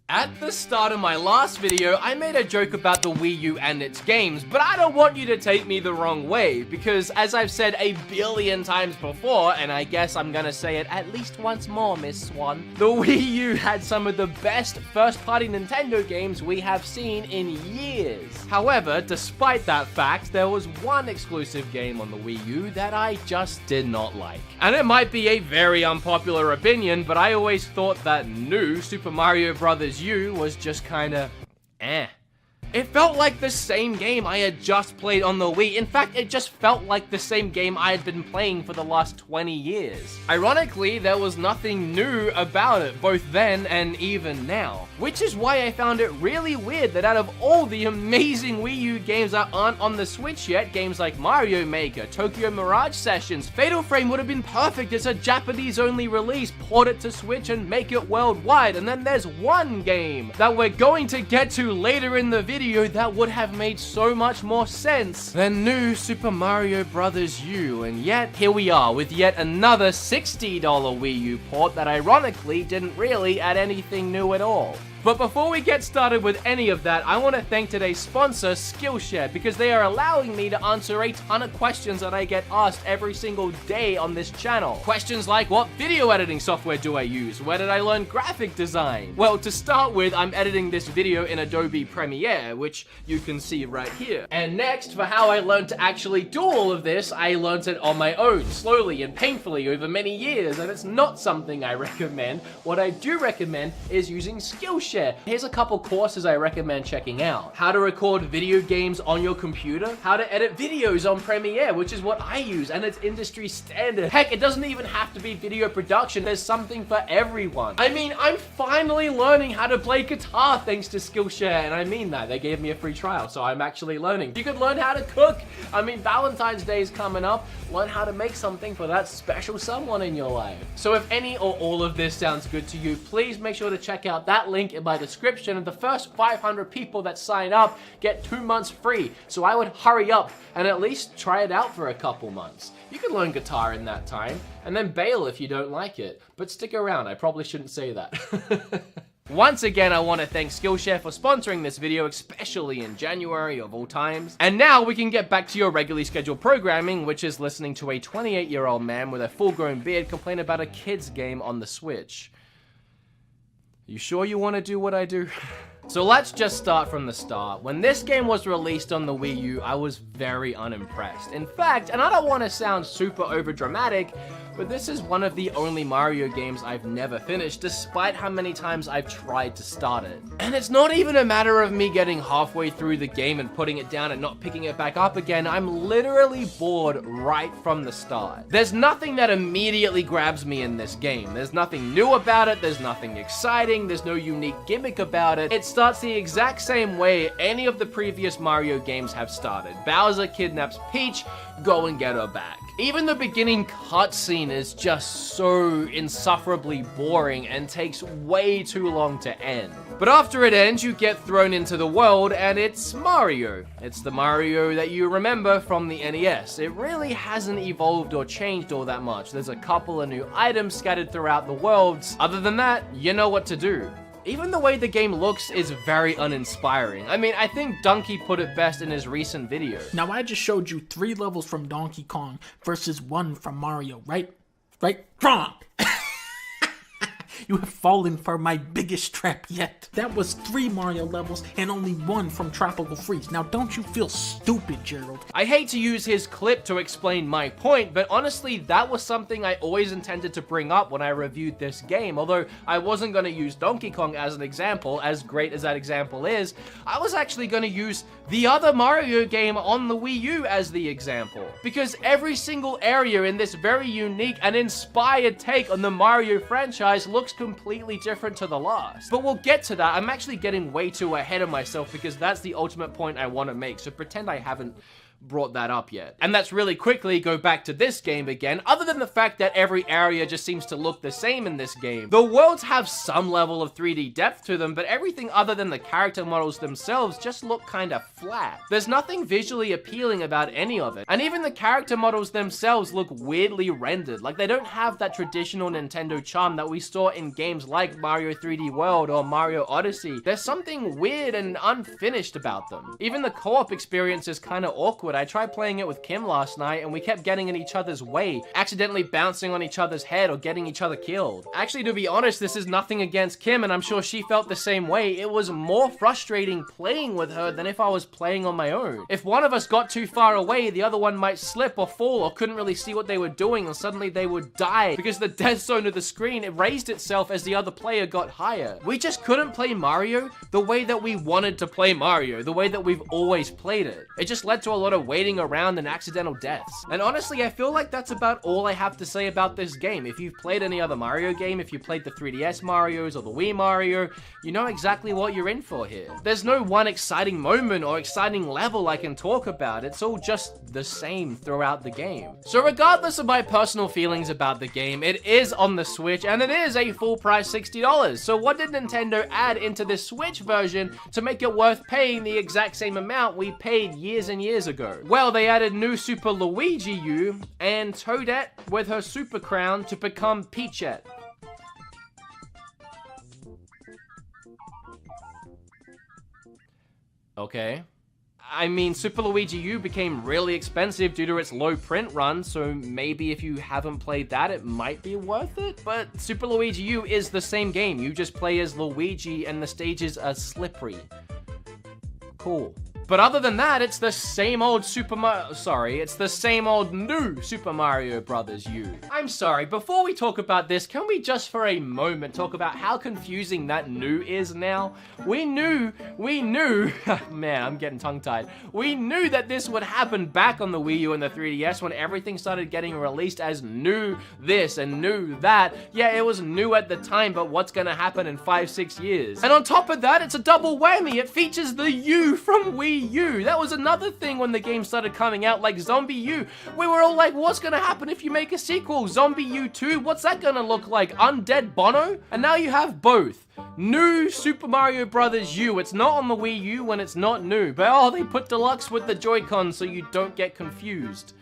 At the start of my last video, I made a joke about the Wii U and its games, but I don't want you to take me the wrong way, because as I've said a billion times before, and I guess I'm gonna say it at least once more, Miss Swan, the Wii U had some of the best first-party Nintendo games we have seen in years. However, despite that fact, there was one exclusive game on the Wii U that I just did not like. And it might be a very unpopular opinion, but I always thought that new Super Mario Bros. U was just kinda eh. It felt like the same game I had just played on the Wii. In fact, it just felt like the same game I had been playing for the last 20 years. Ironically, there was nothing new about it, both then and even now. Which is why I found it really weird that out of all the amazing Wii U games that aren't on the Switch yet, games like Mario Maker, Tokyo Mirage Sessions, Fatal Frame would have been perfect as a Japanese-only release, port it to Switch and make it worldwide. And then there's one game that we're going to get to later in the video that would have made so much more sense than new Super Mario Bros. U, and yet here we are with yet another $60 Wii U port that ironically didn't really add anything new at all. But before we get started with any of that, I want to thank today's sponsor, Skillshare, because they are allowing me to answer a ton of questions that I get asked every single day on this channel. Questions like, what video editing software do I use? Where did I learn graphic design? Well, to start with, I'm editing this video in Adobe Premiere, which you can see right here. And next, for how I learned to actually do all of this, I learned it on my own, slowly and painfully over many years, and it's not something I recommend. What I do recommend is using Skillshare. Here's a couple courses I recommend checking out. How to record video games on your computer, how to edit videos on Premiere, which is what I use, and it's industry standard. Heck, it doesn't even have to be video production. There's something for everyone. I mean, I'm finally learning how to play guitar thanks to Skillshare, and I mean that. They gave me a free trial, so I'm actually learning. You could learn how to cook. I mean, Valentine's Day is coming up. Learn how to make something for that special someone in your life. So if any or all of this sounds good to you, please make sure to check out that link in my description, and the first 500 people that sign up get 2 months free. So I would hurry up and at least try it out for a couple months. You can learn guitar in that time, and then bail if you don't like it. But stick around, I probably shouldn't say that. Once again, I want to thank Skillshare for sponsoring this video, especially in January of all times. And now we can get back to your regularly scheduled programming, which is listening to a 28-year-old man with a full-grown beard complain about a kid's game on the Switch. You sure you want to do what I do? So let's just start from the start. When this game was released on the Wii U, I was very unimpressed. In fact, and I don't want to sound super overdramatic, but this is one of the only Mario games I've never finished, despite how many times I've tried to start it. And it's not even a matter of me getting halfway through the game and putting it down and not picking it back up again. I'm literally bored right from the start. There's nothing that immediately grabs me in this game. There's nothing new about it, there's nothing exciting, there's no unique gimmick about it. It starts the exact same way any of the previous Mario games have started. Bowser kidnaps Peach, go and get her back. Even the beginning cutscene is just so insufferably boring and takes way too long to end. But after it ends, you get thrown into the world and it's Mario. It's the Mario that you remember from the NES. It really hasn't evolved or changed all that much. There's a couple of new items scattered throughout the worlds. Other than that, you know what to do. Even the way the game looks is very uninspiring. I mean, I think Donkey put it best in his recent video. Now, I just showed you 3 levels from Donkey Kong versus 1 from Mario, right? Right? Wrong! You have fallen for my biggest trap yet. That was 3 Mario levels and only 1 from Tropical Freeze. Now don't you feel stupid, Gerald? I hate to use his clip to explain my point, but honestly, that was something I always intended to bring up when I reviewed this game. Although I wasn't going to use Donkey Kong as an example, as great as that example is, I was actually going to use the other Mario game on the Wii U as the example. Because every single area in this very unique and inspired take on the Mario franchise looks completely different to the last. But we'll get to that. I'm actually getting way too ahead of myself because that's the ultimate point I want to make, so pretend I haven't brought that up yet. And let's really quickly go back to this game again, other than the fact that every area just seems to look the same in this game. The worlds have some level of 3D depth to them, but everything other than the character models themselves just look kinda flat. There's nothing visually appealing about any of it, and even the character models themselves look weirdly rendered, like they don't have that traditional Nintendo charm that we saw in games like Mario 3D World or Mario Odyssey. There's something weird and unfinished about them. Even the co-op experience is kinda awkward. I tried playing it with Kim last night and we kept getting in each other's way, accidentally bouncing on each other's head or getting each other killed. Actually, to be honest, this is nothing against Kim, and I'm sure she felt the same way. It was more frustrating playing with her than if I was playing on my own. If one of us got too far away, the other one might slip or fall or couldn't really see what they were doing, and suddenly they would die because the death zone of the screen, it raised itself as the other player got higher. We just couldn't play Mario the way that we wanted to play Mario, the way that we've always played it. It just led to a lot of waiting around and accidental deaths. And honestly, I feel like that's about all I have to say about this game. If you've played any other Mario game, if you played the 3DS Marios or the Wii Mario, you know exactly what you're in for here. There's no one exciting moment or exciting level I can talk about. It's all just the same throughout the game. So regardless of my personal feelings about the game, it is on the Switch and it is a full price $60. So what did Nintendo add into this Switch version to make it worth paying the exact same amount we paid years and years ago? Well, they added new Super Luigi U and Toadette with her super crown to become Peachette. Okay. I mean, Super Luigi U became really expensive due to its low print run, so maybe if you haven't played that, it might be worth it. But Super Luigi U is the same game. You just play as Luigi and the stages are slippery. Cool. But other than that, it's the same old it's the same old new Super Mario Brothers U. I'm sorry, before we talk about this, can we just for a moment talk about how confusing that new is now? We knew, man, I'm getting tongue-tied. We knew that this would happen back on the Wii U and the 3DS when everything started getting released as new this and new that. Yeah, it was new at the time, but what's gonna happen in 5-6 years? And on top of that, it's a double whammy. It features the U from Wii U. That was another thing when the game started coming out, like Zombie U. We were all like, what's gonna happen if you make a sequel? Zombie U 2? What's that gonna look like? Undead Bono? And now you have both. New Super Mario Brothers U. It's not on the Wii U when it's not new, but oh, they put deluxe with the Joy-Con so you don't get confused.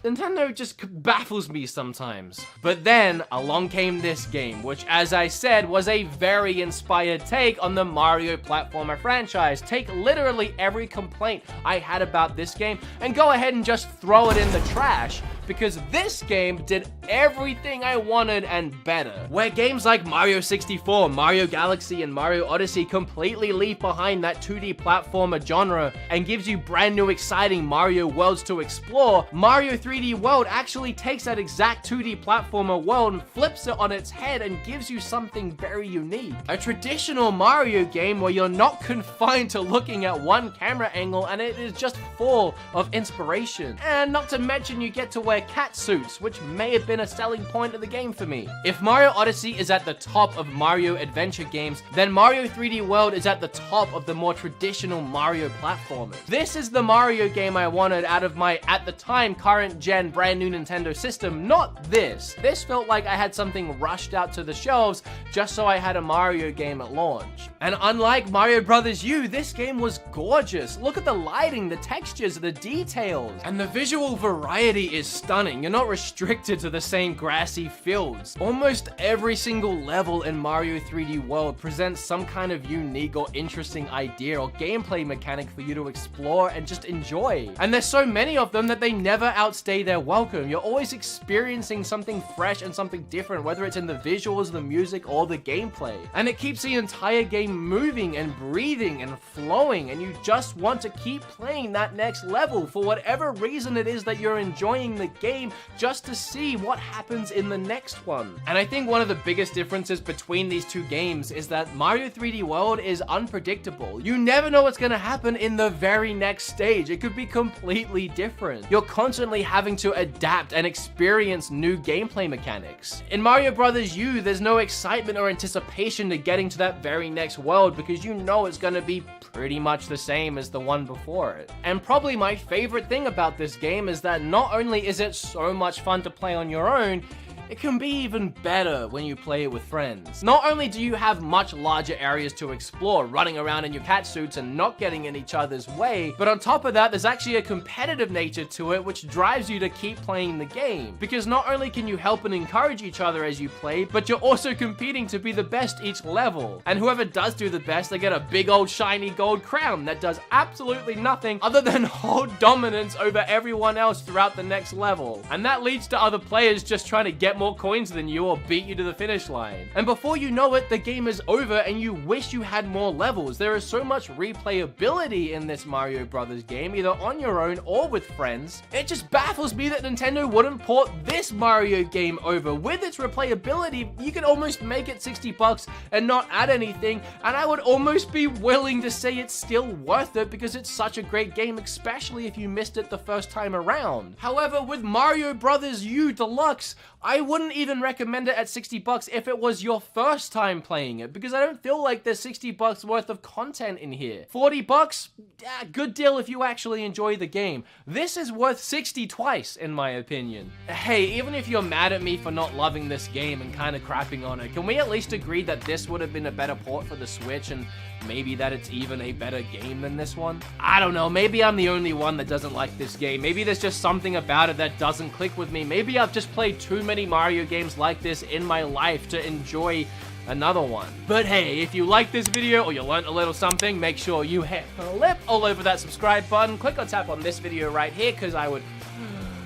Nintendo just baffles me sometimes. But then, along came this game, which, as I said, was a very inspired take on the Mario platformer franchise. Take literally every complaint I had about this game and go ahead and just throw it in the trash, because this game did everything I wanted and better. Where games like Mario 64, Mario Galaxy, and Mario Odyssey completely leave behind that 2D platformer genre and gives you brand new exciting Mario worlds to explore, Mario 3D World actually takes that exact 2D platformer world and flips it on its head and gives you something very unique. A traditional Mario game where you're not confined to looking at one camera angle, and it is just full of inspiration. And not to mention you get to wear cat suits, which may have been a selling point of the game for me. If Mario Odyssey is at the top of Mario adventure games, then Mario 3D World is at the top of the more traditional Mario platformers. This is the Mario game I wanted out of my, at the time, current gen brand new Nintendo system, not this. This felt like I had something rushed out to the shelves just so I had a Mario game at launch. And unlike Mario Brothers U, this game was gorgeous. Look at the lighting, the textures, the details, and the visual variety is stunning. You're not restricted to the same grassy fields. Almost every single level in Mario 3D World presents some kind of unique or interesting idea or gameplay mechanic for you to explore and just enjoy. And there's so many of them that they never outstay their welcome. You're always experiencing something fresh and something different, whether it's in the visuals, the music, or the gameplay. And it keeps the entire game moving and breathing and flowing, and you just want to keep playing that next level for whatever reason it is that you're enjoying the game just to see what happens in the next one. And I think one of the biggest differences between these two games is that Mario 3D World is unpredictable. You never know what's gonna happen in the very next stage. It could be completely different. You're constantly having to adapt and experience new gameplay mechanics. In Mario Bros. U, there's no excitement or anticipation to getting to that very next world because you know it's gonna be pretty much the same as the one before it. And probably my favorite thing about this game is that not only is it so much fun to play on your own, it can be even better when you play it with friends. Not only do you have much larger areas to explore, running around in your cat suits and not getting in each other's way, but on top of that, there's actually a competitive nature to it which drives you to keep playing the game. Because not only can you help and encourage each other as you play, but you're also competing to be the best each level. And whoever does do the best, they get a big old shiny gold crown that does absolutely nothing other than hold dominance over everyone else throughout the next level. And that leads to other players just trying to get more coins than you or beat you to the finish line. And before you know it, the game is over and you wish you had more levels. There is so much replayability in this Mario Brothers game, either on your own or with friends. It just baffles me that Nintendo wouldn't port this Mario game over. With its replayability, you could almost make it $60 and not add anything, and I would almost be willing to say it's still worth it because it's such a great game, especially if you missed it the first time around. However, with Mario Brothers U Deluxe, I wouldn't even recommend it at $60 if it was your first time playing it, because I don't feel like there's $60 worth of content in here. $40, yeah, good deal if you actually enjoy the game. This is worth $60 twice, in my opinion. Hey, even if you're mad at me for not loving this game and kind of crapping on it, can we at least agree that this would have been a better port for the Switch, and maybe that it's even a better game than this one? I don't know, maybe I'm the only one that doesn't like this game. Maybe there's just something about it that doesn't click with me. Maybe I've just played too many Mario games like this in my life to enjoy another one. But hey, if you like this video or you learned a little something, make sure you hit flip all over that subscribe button. Click or tap on this video right here because I would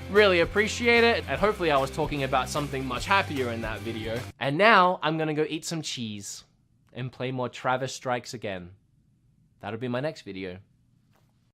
really appreciate it. And hopefully I was talking about something much happier in that video. And now I'm gonna go eat some cheese and play more Travis Strikes Again. That'll be my next video.